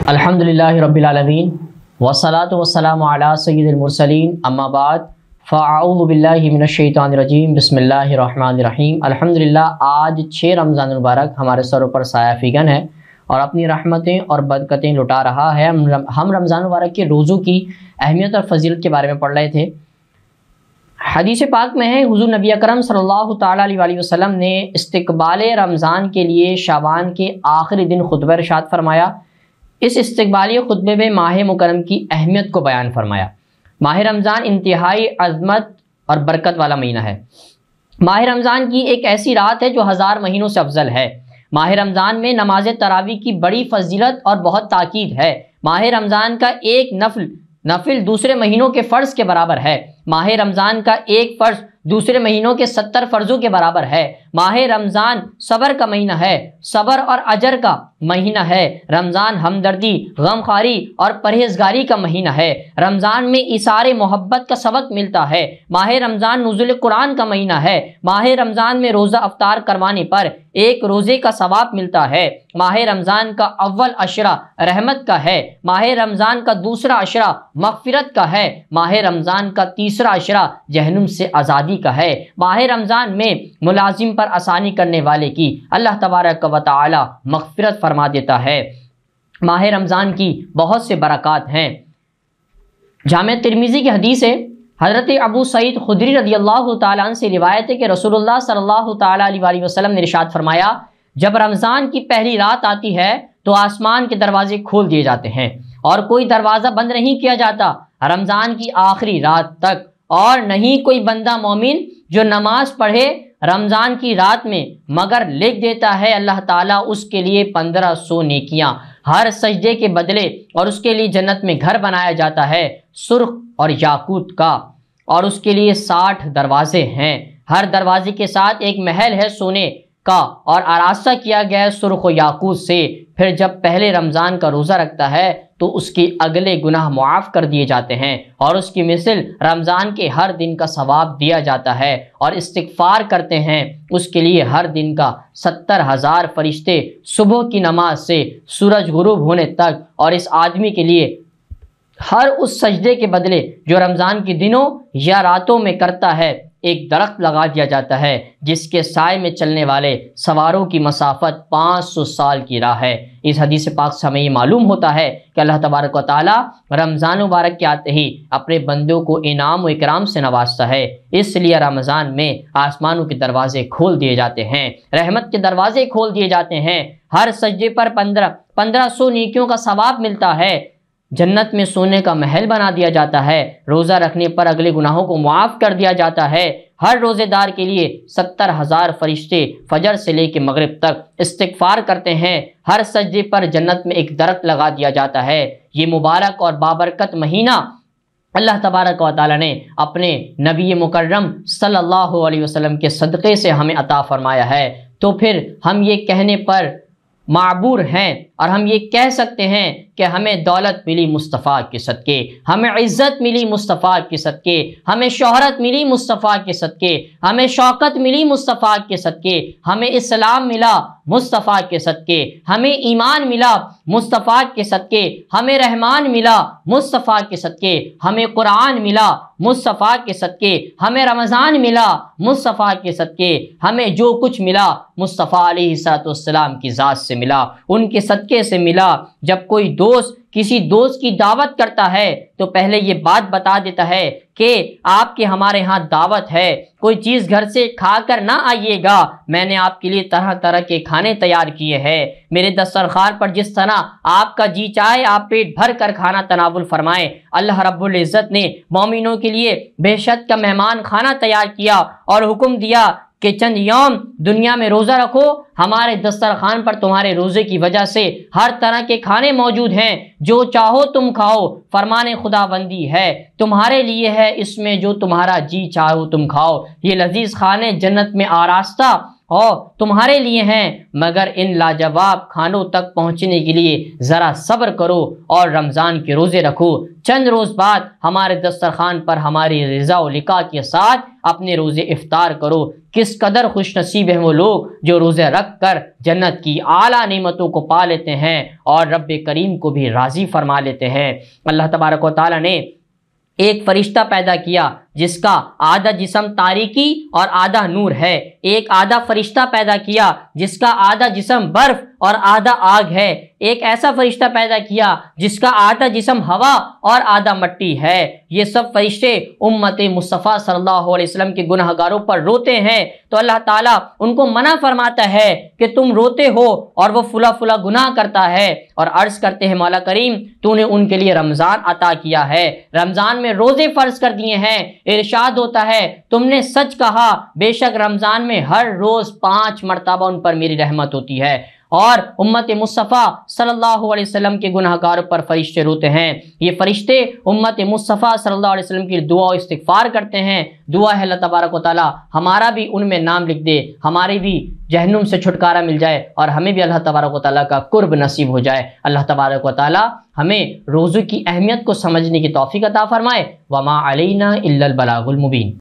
الحمدللہ رب العالمین والصلاة والسلام علی سید المرسلین اما بعد فاعوذ باللہ من الشیطان الرجیم بسم اللہ الرحمن الرحیم۔ الحمدللہ آج 6 رمضان المبارک ہمارے سروں پر سایہ فگن ہے اور اپنی رحمتیں اور برکتیں لٹا رہا ہے۔ ہم رمضان المبارک کے روزوں کی اہمیت اور فضیلت کے بارے میں پڑھ رہے تھے۔ حدیث پاک میں ہے حضور نبی اکرم صلی اللہ تعالیٰ علیہ وسلم نے استقبال رمضان کے لیے شعبان کے آخری دن خطبہ ارشاد فرمایا۔ اس استقبالی خطبے میں ماہ مکرم کی اہمیت کو بیان فرمایا۔ ماہ رمضان انتہائی عظمت اور برکت والا مہینہ ہے۔ ماہ رمضان کی ایک ایسی رات ہے جو 1000 مہینوں سے افضل ہے۔ ماہ رمضان میں نماز تراویح کی بڑی فضیلت اور بہت تاکید ہے۔ ماہ رمضان کا ایک نفل دوسرے مہینوں کے فرض کے برابر ہے۔ ماہ رمضان کا ایک فرض دوسرے مہینوں کے 70 فرضوں کے برابر ہے۔ ماہ رمضان صبر کا مہینہ ہے، صبر اور اجر کا مہینہ ہے۔ رمضان ہمدردی، غمخواری اور پرہیزگاری کا مہینہ ہے۔ رمضان میں ایثار محبت کا سبق ملتا ہے۔ ماہ رمضان نزول قرآن کا مہینہ ہے۔ ماہ رمضان میں روزہ افطار کروانے پر ایک روزے کا ثواب ملتا ہے۔ ماہ رمضان کا اول عشرہ رحمت کا ہے۔ ماہ رمضان کا دوسرا عشرہ مغفرت کا ہے۔ ماہ رمضان کا تیسرا عشرہ جہنم سے آزادی کا ہے۔ ماہ رمضان میں ملازم پر آسانی کرنے والے کی اللہ تبارک و تعالی مغفرت فرما دیتا ہے۔ ماہ رمضان کی بہت سے برکات ہیں۔ جامع ترمذی کی حدیث ہے، حضرت ابو سعید خدری رضی اللہ تعالیٰ عنہ سے روایت ہے کہ رسول اللہ صلی اللہ تعالیٰ علیہ وسلم نے ارشاد فرمایا، جب رمضان کی پہلی رات آتی ہے تو آسمان کے دروازے کھول دیے جاتے ہیں اور کوئی دروازہ بند نہیں کیا جاتا رمضان کی آخری رات تک، اور نہیں کوئی بندہ مومن جو نماز پڑھے رمضان کی رات میں مگر لکھ دیتا ہے اللہ تعالیٰ اس کے لیے 1500 نیکیاں ہر سجدے کے بدلے، اور اس کے لیے جنت میں گھر بنایا جاتا ہے سرخ اور یاقوت کا، اور اس کے لیے 60 دروازے ہیں، ہر دروازے کے ساتھ ایک محل ہے سونے کا اور آراستہ کیا گیا ہے سرخ و یاقوت سے۔ پھر جب پہلے رمضان کا روزہ رکھتا ہے تو اس کے اگلے گناہ معاف کر دیے جاتے ہیں، اور اس کی مثل رمضان کے ہر دن کا ثواب دیا جاتا ہے، اور استغفار کرتے ہیں اس کے لیے ہر دن کا 70,000 فرشتے صبح کی نماز سے سورج غروب ہونے تک، اور اس آدمی کے لیے ہر اس سجدے کے بدلے جو رمضان کے دنوں یا راتوں میں کرتا ہے ایک درخت لگا دیا جاتا ہے جس کے سائے میں چلنے والے سواروں کی مسافت 500 سال کی راہ ہے۔ اس حدیث پاک سے ہمیں یہ معلوم ہوتا ہے کہ اللہ تبارک و تعالی رمضان مبارک کے آتے ہی اپنے بندوں کو انعام و اکرام سے نوازتا ہے، اس لیے رمضان میں آسمانوں کے دروازے کھول دیے جاتے ہیں، رحمت کے دروازے کھول دیے جاتے ہیں، ہر سجدے پر 1500 نیکیوں کا ثواب ملتا ہے، جنت میں سونے کا محل بنا دیا جاتا ہے، روزہ رکھنے پر اگلے گناہوں کو معاف کر دیا جاتا ہے، ہر روزے دار کے لیے 70,000 فرشتے فجر سے لے کے مغرب تک استغفار کرتے ہیں، ہر سجدے پر جنت میں ایک درخت لگا دیا جاتا ہے۔ یہ مبارک اور بابرکت مہینہ اللہ تبارک و تعالی نے اپنے نبی مکرم صلی اللہ علیہ وسلم کے صدقے سے ہمیں عطا فرمایا ہے، تو پھر ہم یہ کہنے پر معبور ہیں اور ہم یہ کہہ سکتے ہیں کہ ہمیں دولت ملی مصطفیٰ کے صدقے، ہمیں عزت ملی مصطفیٰ کے صدقے، ہمیں شہرت ملی مصطفیٰ کے صدقے، ہمیں شوکت ملی مصطفیٰ کے صدقے، ہمیں اسلام ملا مصطفیٰ کے صدقے، ہمیں ایمان ملا مصطفیٰ کے صدقے، ہمیں رحمان ملا مصطفیٰ کے صدقے، ہمیں قرآن ملا مصطفیٰ کے صدقے، ہمیں رمضان ملا مصطفیٰ کے صدقے، ہمیں جو کچھ ملا مصطفیٰ علیہ السلام کی ذات سے ملا، ان کے صدقے سے ملا۔ جب کوئی دوست کسی دوست کی دعوت کرتا ہے تو پہلے یہ بات بتا دیتا ہے کہ آپ کے ہمارے ہاں دعوت ہے، کوئی چیز گھر سے کھا کر نہ آئیے گا، میں نے آپ کے لیے طرح طرح کے کھانے تیار کیے ہیں، میرے دسترخوان پر جس طرح آپ کا جی چاہے آپ پیٹ بھر کر کھانا تناول فرمائیں۔ اللہ رب العزت نے مومنوں کے لیے بہشت کا مہمان کھانا تیار کیا اور حکم دیا کہ چند یوم دنیا میں روزہ رکھو، ہمارے دسترخوان پر تمہارے روزے کی وجہ سے ہر طرح کے کھانے موجود ہیں، جو چاہو تم کھاؤ، فرمان خدا بندی ہے تمہارے لیے ہے، اس میں جو تمہارا جی چاہو تم کھاؤ۔ یہ لذیذ کھانے جنت میں آراستہ اور تمہارے لیے ہیں، مگر ان لاجواب کھانوں تک پہنچنے کے لیے ذرا صبر کرو اور رمضان کے روزے رکھو۔ چند روز بعد ہمارے دسترخوان پر ہماری رضا و لقاء کے ساتھ اپنے روزے افطار کرو۔ کس قدر خوش نصیب ہیں وہ لوگ جو روزے رکھ کر جنت کی اعلیٰ نعمتوں کو پا لیتے ہیں اور رب کریم کو بھی راضی فرما لیتے ہیں۔ اللہ تبارک و تعالیٰ نے ایک فرشتہ پیدا کیا جس کا آدھا جسم تاریکی اور آدھا نور ہے، ایک آدھا فرشتہ پیدا کیا جس کا آدھا جسم برف اور آدھا آگ ہے، ایک ایسا فرشتہ پیدا کیا جس کا آدھا جسم ہوا اور آدھا مٹی ہے۔ یہ سب فرشتے امت مصطفیٰ صلی اللہ علیہ وسلم کے گناہ گاروں پر روتے ہیں تو اللہ تعالیٰ ان کو منع فرماتا ہے کہ تم روتے ہو اور وہ فلا فلا گناہ کرتا ہے، اور عرض کرتے ہیں مولا کریم تو نے ان کے لیے رمضان عطا کیا ہے، رمضان میں روزے فرض کر دیے ہیں۔ ارشاد ہوتا ہے تم نے سچ کہا، بے شک رمضان میں ہر روز 5 مرتبہ ان پر میری رحمت ہوتی ہے۔ اور امت مصطفیٰ صلی اللہ علیہ وسلم کے گناہ گاروں پر فرشتے روتے ہیں۔ یہ فرشتے امت مصطفیٰ صلی اللہ علیہ وسلم کی دعا و استغفار کرتے ہیں۔ دعا ہے اللہ تبارک و تعالی ہمارا بھی ان میں نام لکھ دے، ہماری بھی جہنم سے چھٹکارا مل جائے اور ہمیں بھی اللہ تبارک و تعالیٰ کا قرب نصیب ہو جائے۔ اللہ تبارک و تعالیٰ ہمیں روزوں کی اہمیت کو سمجھنے کی توفیق عطا فرمائے۔ وما علینا الا البلاغ المبین۔